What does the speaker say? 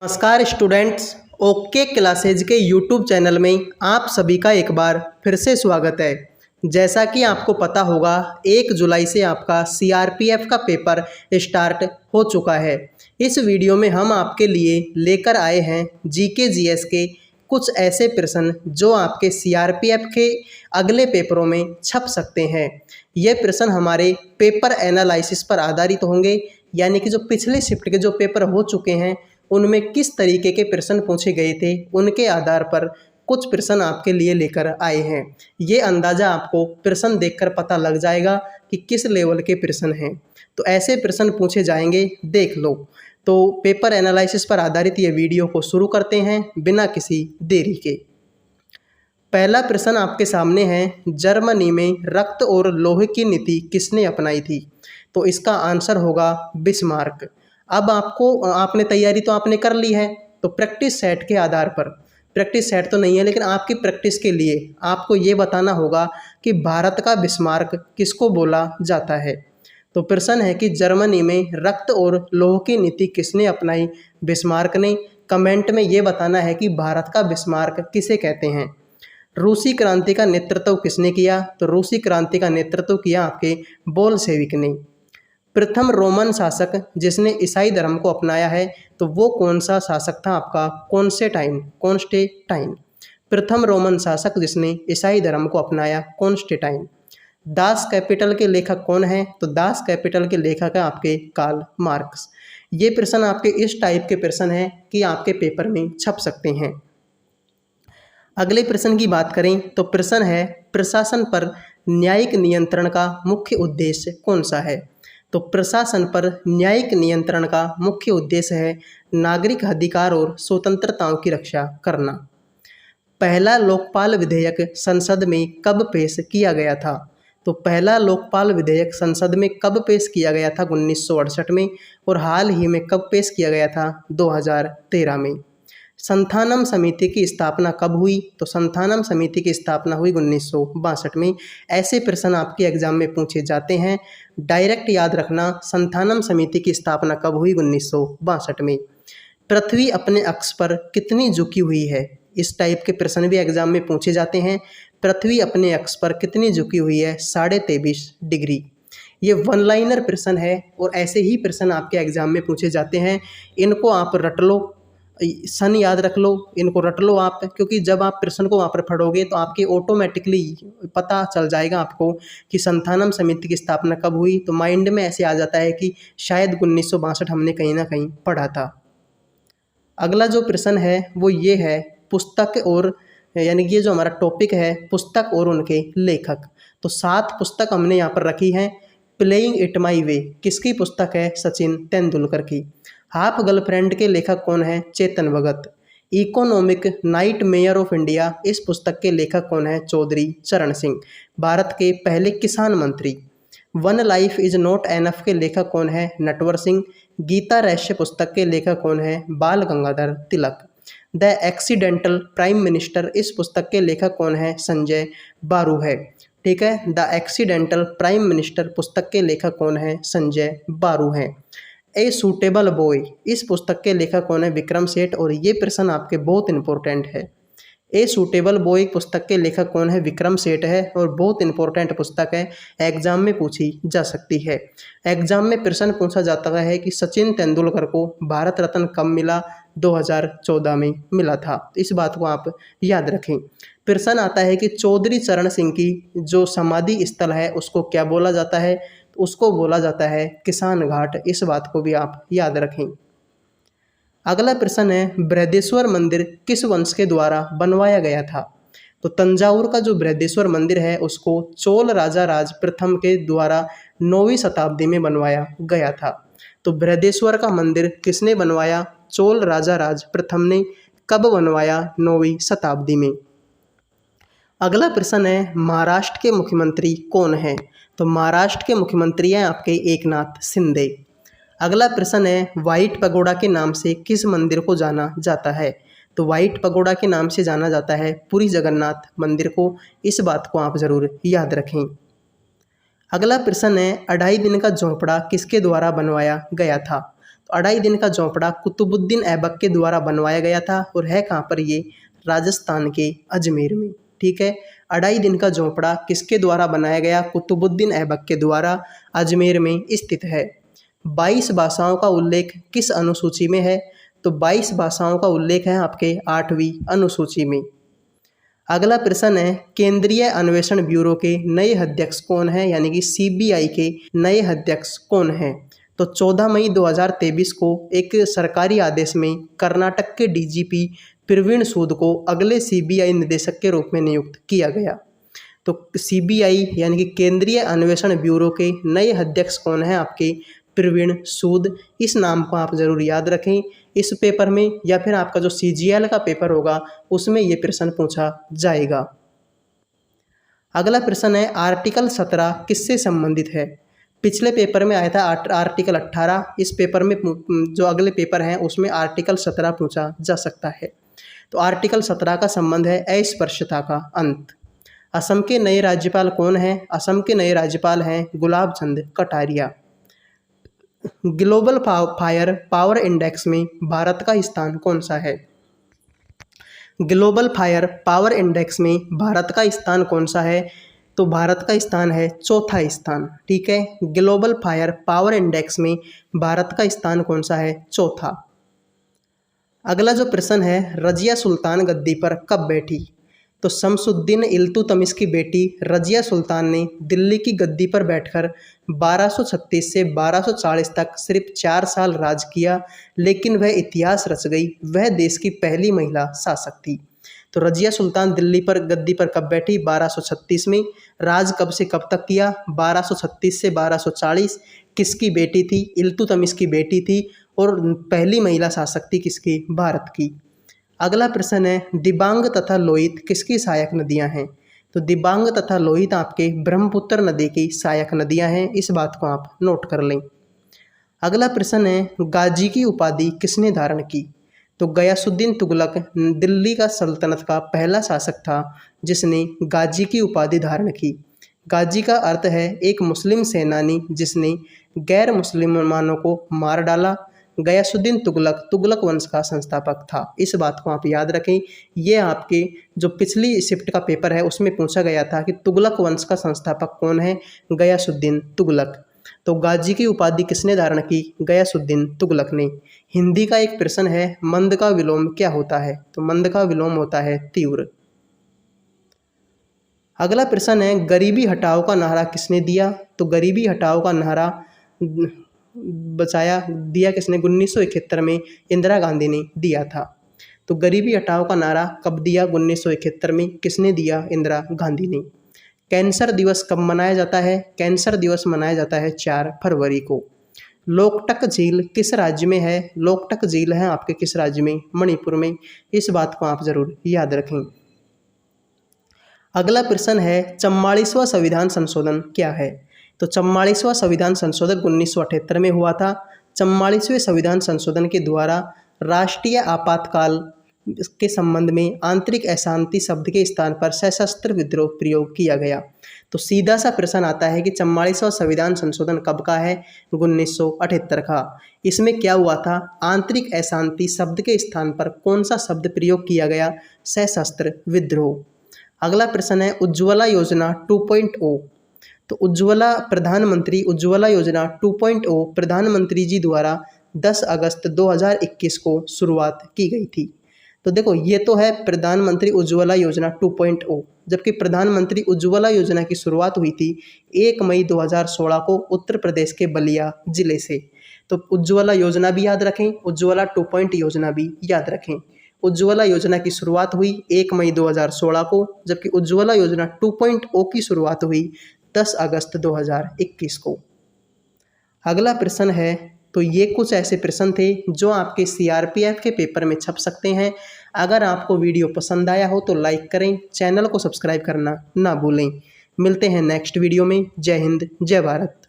नमस्कार students, okay classes के YouTube channel में आप सभी का एक बार फिर से स्वागत है। जैसा कि आपको पता होगा 1 जुलाई से आपका सीआरपीएफ का पेपर स्टार्ट हो चुका है। इस वीडियो में हम आपके लिए लेकर आए हैं जीके जीएस के कुछ ऐसे प्रश्न जो आपके सीआरपीएफ के अगले पेपरों में छप सकते हैं। ये प्रश्न हमारे पेपर एनालिसिस पर आधारित होंगे, यानी कि जो पिछले शिफ्ट के जो पेपर हो चुके हैं उनमें किस तरीके के प्रश्न पूछे गए थे उनके आधार पर कुछ प्रश्न आपके लिए लेकर आए हैं। ये अंदाज़ा आपको प्रश्न देखकर पता लग जाएगा कि किस लेवल के प्रश्न हैं। तो ऐसे प्रश्न पूछे जाएंगे, देख लो। तो पेपर एनालिसिस पर आधारित ये वीडियो को शुरू करते हैं बिना किसी देरी के। पहला प्रश्न आपके सामने है, जर्मनी में रक्त और लोहे की नीति किसने अपनाई थी? तो इसका आंसर होगा बिस्मार्क। अब आपने तैयारी तो आपने कर ली है, तो प्रैक्टिस सेट के आधार पर, प्रैक्टिस सेट तो नहीं है लेकिन आपकी प्रैक्टिस के लिए आपको ये बताना होगा कि भारत का बिस्मार्क किसको बोला जाता है। तो प्रश्न है कि जर्मनी में रक्त और लौह की नीति किसने अपनाई? बिस्मार्क ने। कमेंट में ये बताना है कि भारत का बिस्मार्क किसे कहते हैं। रूसी क्रांति का नेतृत्व किसने किया? तो रूसी क्रांति का नेतृत्व किया आपके बोल्शेविक ने। प्रथम रोमन शासक जिसने ईसाई धर्म को अपनाया है, तो वो कौन सा शासक था आपका? कॉन्स्टेंटाइन। प्रथम रोमन शासक जिसने ईसाई धर्म को अपनाया, कॉन्स्टेंटाइन। दास कैपिटल के लेखक कौन है? तो दास कैपिटल के लेखक है आपके कार्ल मार्क्स। ये प्रश्न आपके इस टाइप के प्रश्न हैं कि आपके पेपर में छप सकते हैं। अगले प्रश्न की बात करें तो प्रश्न है, प्रशासन पर न्यायिक नियंत्रण का मुख्य उद्देश्य कौन सा है? तो प्रशासन पर न्यायिक नियंत्रण का मुख्य उद्देश्य है नागरिक अधिकार और स्वतंत्रताओं की रक्षा करना। पहला लोकपाल विधेयक संसद में कब पेश किया गया था? तो पहला लोकपाल विधेयक संसद में कब पेश किया गया था? 1968 में। और हाल ही में कब पेश किया गया था? 2013 में। संथानम समिति की स्थापना कब हुई? तो संथानम समिति की स्थापना हुई 1962 में। ऐसे प्रश्न आपके एग्जाम में पूछे जाते हैं, डायरेक्ट याद रखना। संथानम समिति की स्थापना कब हुई? 1962 में। पृथ्वी अपने अक्ष पर कितनी झुकी हुई है? इस टाइप के प्रश्न भी एग्जाम में पूछे जाते हैं। पृथ्वी अपने अक्ष पर कितनी झुकी हुई है? 23.5 डिग्री। ये वन लाइनर प्रश्न है और ऐसे ही प्रश्न आपके एग्जाम में पूछे जाते हैं। इनको आप रट लो, सन याद रख लो, इनको रट लो आप, क्योंकि जब आप प्रश्न को वहाँ पर पढ़ोगे तो आपके ऑटोमेटिकली पता चल जाएगा आपको कि संथानम समिति की स्थापना कब हुई। तो माइंड में ऐसे आ जाता है कि शायद 1962 हमने कहीं ना कहीं पढ़ा था। अगला जो प्रश्न है वो ये है, पुस्तक और, यानी कि ये जो हमारा टॉपिक है पुस्तक और उनके लेखक। तो 7 पुस्तक हमने यहाँ पर रखी हैं। प्लेइंग इट माई वे किसकी पुस्तक है? सचिन तेंदुलकर की। हाफ गर्लफ्रेंड के लेखक कौन है? Chetan Bhagat. Economic nightmare of India, इस पुस्तक के लेखक कौन है? चौधरी चरण सिंह, भारत के पहले किसान मंत्री। One life is not enough के लेखक कौन है? नटवर सिंह। गीता रहस्य पुस्तक के लेखक कौन है? बाल Gangadhar Tilak. The accidental prime minister, इस पुस्तक के लेखक कौन है? संजय बारू है। ठीक है, द एक्सीडेंटल प्राइम मिनिस्टर पुस्तक के लेखक कौन है? संजय बारू हैं। ए सूटेबल बॉय, इस पुस्तक के लेखक कौन है? विक्रम सेठ। और ये प्रश्न आपके बहुत इंपॉर्टेंट है। ए सूटेबल बॉय पुस्तक के लेखक कौन है? विक्रम सेठ है और बहुत इंपॉर्टेंट पुस्तक है, एग्जाम में पूछी जा सकती है। एग्जाम में प्रश्न पूछा जाता है कि सचिन तेंदुलकर को भारत रत्न कब मिला? 2014 में मिला था। इस बात को आप याद रखें। प्रश्न आता है कि चौधरी चरण सिंह की जो समाधि स्थल है उसको क्या बोला जाता है? तो उसको बोला जाता है किसान घाट। इस बात को भी आप याद रखें। अगला प्रश्न है, बृहदेश्वर मंदिर किस वंश के द्वारा बनवाया गया था? तो तंजावुर का जो बृहदेश्वर मंदिर है उसको चोल राजा राज प्रथम के द्वारा 9वीं शताब्दी में बनवाया गया था। तो बृहदेश्वर का मंदिर किसने बनवाया? चोल राजा राज प्रथम ने। कब बनवाया? 9वीं शताब्दी में। अगला प्रश्न है, महाराष्ट्र के मुख्यमंत्री कौन है? तो महाराष्ट्र के मुख्यमंत्री हैं आपके एकनाथ शिंदे। अगला प्रश्न है, व्हाइट पगोड़ा के नाम से किस मंदिर को जाना जाता है? तो व्हाइट पगोड़ा के नाम से जाना जाता है पुरी जगन्नाथ मंदिर को। इस बात को आप जरूर याद रखें। अगला प्रश्न है, 2.5 दिन का झोंपड़ा किसके द्वारा बनवाया गया था? तो अढ़ाई दिन का झोंपड़ा कुतुबुद्दीन ऐबक के द्वारा बनवाया गया था और है कहाँ पर ये, राजस्थान के अजमेर में। ठीक है, अढ़ाई दिन का झोंपड़ा किसके द्वारा बनाया गया, कुतुबुद्दीन ऐबक के द्वारा, अजमेर में स्थित है। 22 भाषाओं का उल्लेख किस अनुसूची में है, तो 22 भाषाओं का उल्लेख है आपके 8वीं अनुसूची में। अगला प्रश्न है, केंद्रीय अन्वेषण ब्यूरो के नए अध्यक्ष कौन है, यानी कि सीबीआई के नए अध्यक्ष कौन हैं, तो 14 मई 2023 को एक सरकारी आदेश में कर्नाटक के डीजीपी प्रवीण सूद को अगले सीबीआई निदेशक के रूप में नियुक्त किया गया। तो सीबीआई यानी कि केंद्रीय अन्वेषण ब्यूरो के नए अध्यक्ष कौन है, आपके प्रवीण सूद। इस नाम को आप जरूर याद रखें इस पेपर में, या फिर आपका जो सीजीएल का पेपर होगा उसमें ये प्रश्न पूछा जाएगा। अगला प्रश्न है, आर्टिकल 17 किससे संबंधित है। पिछले पेपर में आया था आर्टिकल 18, इस पेपर में जो अगले पेपर हैं उसमें आर्टिकल 17 पूछा जा सकता है। तो आर्टिकल 17 का संबंध है अस्पृश्यता का अंत। असम के नए राज्यपाल कौन हैं, असम के नए राज्यपाल हैं Gulab Chand Kataria. Global fire power index में भारत का स्थान कौन सा है, ग्लोबल फायर पावर इंडेक्स में भारत का स्थान कौन सा है, तो भारत का स्थान है चौथा स्थान। ठीक है, ग्लोबल फायर पावर इंडेक्स में भारत का स्थान कौन सा है, चौथा। अगला जो प्रश्न है, रजिया सुल्तान गद्दी पर कब बैठी, तो शमसुद्दीन इल्तुतमिश की बेटी रजिया सुल्तान ने दिल्ली की गद्दी पर बैठकर 1236 से 1240 तक सिर्फ 4 साल राज किया, लेकिन वह इतिहास रच गई, वह देश की पहली महिला शासक थी। तो रजिया सुल्तान दिल्ली पर गद्दी पर कब बैठी, 1236 में। राज कब से कब तक किया, 1236 से 1240। किसकी बेटी थी, इल्तुतमिश की बेटी थी, और पहली महिला शासक थी किसकी, भारत की। अगला प्रश्न है, दिबांग तथा लोहित किसकी सहायक नदियां हैं, तो दिबांग तथा लोहित आपके ब्रह्मपुत्र नदी की सहायक नदियां हैं, इस बात को आप नोट कर लें। अगला प्रश्न है, गाजी की उपाधि किसने धारण की, तो गयासुद्दीन तुगलक दिल्ली का सल्तनत का पहला शासक था जिसने गाजी की उपाधि धारण की। गाजी का अर्थ है एक मुस्लिम सेनानी जिसने गैर मुसलमानों को मार डाला। गयासुद्दीन तुगलक तुगलक वंश का संस्थापक था, इस बात को आप याद रखें। ये आपके जो पिछली शिफ्ट का पेपर है उसमें पूछा गया था कि तुगलक वंश का संस्थापक कौन है, गयासुद्दीन तुगलक। तो गाजी की उपाधि किसने धारण की, गयासुद्दीन तुगलक ने। हिंदी का एक प्रश्न है, मंद का विलोम क्या होता है, तो मंद का विलोम होता है तीव्र। अगला प्रश्न है, गरीबी हटाओ का नारा किसने दिया, तो गरीबी हटाओ का नारा दिया किसने, 1971 में इंदिरा गांधी ने दिया था। तो गरीबी हटाओ का नारा कब दिया, 1971 में, किसने दिया, इंदिरा गांधी ने। कैंसर दिवस कब मनाया जाता है, कैंसर दिवस मनाया जाता है 4 फरवरी को। लोकटक झील किस राज्य में है, लोकटक झील है आपके किस राज्य में, मणिपुर में, इस बात को आप जरूर याद रखें। अगला प्रश्न है, 44वां संविधान संशोधन क्या है, तो 44वां संविधान संशोधन 1978 में हुआ था। 44वें संविधान संशोधन के द्वारा राष्ट्रीय आपातकाल के संबंध में आंतरिक अशांति शब्द के स्थान पर सशस्त्र विद्रोह प्रयोग किया गया। तो सीधा सा प्रश्न आता है कि 44वां संविधान संशोधन कब का है, 1978 का। इसमें क्या हुआ था, आंतरिक अशांति शब्द के स्थान पर कौन सा शब्द प्रयोग किया गया, सशस्त्र विद्रोह। अगला प्रश्न है, उज्ज्वला योजना 2.0, तो प्रधानमंत्री उज्ज्वला योजना 2.0 प्रधानमंत्री जी द्वारा 10 अगस्त 2021 को शुरुआत की गई थी। तो देखो ये तो है प्रधानमंत्री उज्ज्वला योजना 2.0, जबकि प्रधानमंत्री उज्ज्वला योजना की शुरुआत हुई थी 1 मई 2016 को उत्तर प्रदेश के बलिया जिले से। तो उज्ज्वला योजना भी याद रखें, उज्ज्वला 2.0 योजना भी याद रखें। उज्ज्वला योजना की शुरुआत हुई 1 मई 2016 को, जबकि उज्ज्वला योजना 2.0 की शुरुआत हुई 10 अगस्त 2021 को। अगला प्रश्न है, तो ये कुछ ऐसे प्रश्न थे जो आपके सीआरपीएफ के पेपर में छप सकते हैं। अगर आपको वीडियो पसंद आया हो तो लाइक करें, चैनल को सब्सक्राइब करना ना भूलें। मिलते हैं नेक्स्ट वीडियो में। जय हिंद, जय भारत।